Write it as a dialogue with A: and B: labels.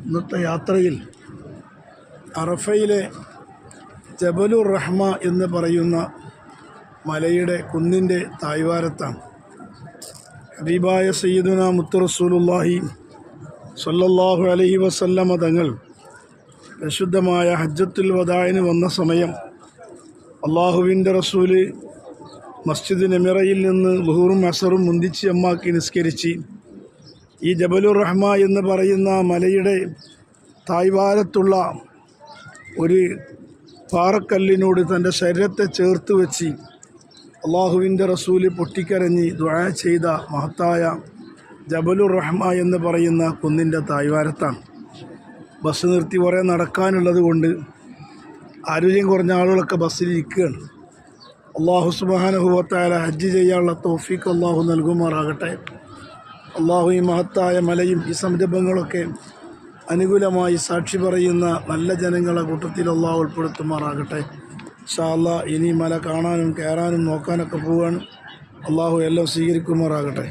A: ഇന്നത്തെ യാത്രയിൽ അറഫയിലെ ജബലുർ റഹ്മ എന്ന് പറയുന്ന മലയുടെ കുന്നിൻ്റെ താഴ്വാരത്താണ്. ഹബീബായ സയ്യിദുന മുത്ത് റസൂലുള്ളാഹി സ്വല്ലല്ലാഹു അലൈഹി വസല്ലമ തങ്ങൾ പരിശുദ്ധമായ ഹജ്ജത്തുൽ വദാഇന് വന്ന സമയം അള്ളാഹുവിൻ്റെ റസൂല് മസ്ജിദ് നമിറയിൽ നിന്ന് ളുഹറും അസറും മുന്തിച്ച് അമ്മാക്കി നിസ്കരിച്ച് ഈ ജബലുർ റഹ്മ എന്ന് പറയുന്ന മലയുടെ താഴ്വാരത്തുള്ള ഒരു പാറക്കല്ലിനോട് തൻ്റെ ശരീരത്തെ ചേർത്ത് വെച്ച് അള്ളാഹുവിൻ്റെ റസൂല് പൊട്ടിക്കരഞ്ഞ് ദുആ ചെയ്ത മഹത്തായ ജബലുർ റഹ്മ എന്ന് പറയുന്ന കുന്നിൻ്റെ താഴ്വാരത്താണ്. ബസ് നിർത്തി കുറേ നടക്കാനുള്ളത് കൊണ്ട് ആരോഗ്യം കുറഞ്ഞ ആളുകളൊക്കെ ബസ്സിൽ ഇരിക്കുകയാണ്. അള്ളാഹു സുബ്ഹാനഹു വ തആല ഹജ്ജ് ചെയ്യാനുള്ള തൗഫീഖ് അള്ളാഹു നൽകുമാറാകട്ടെ. അള്ളാഹു ഈ മഹത്തായ മലയും ഈ സംരംഭങ്ങളൊക്കെ അനുകൂലമായി സാക്ഷി പറയുന്ന നല്ല ജനങ്ങളെ കൂട്ടത്തിൽ അള്ളാഹു ഉൾപ്പെടുത്തുമാറാകട്ടെ. ഇൻഷാ അല്ലാഹ് ഇനി മല കാണാനും കയറാനും നോക്കാനൊക്കെ പോവുകയാണ്. അള്ളാഹു എല്ലാം സ്വീകരിക്കുമാറാകട്ടെ.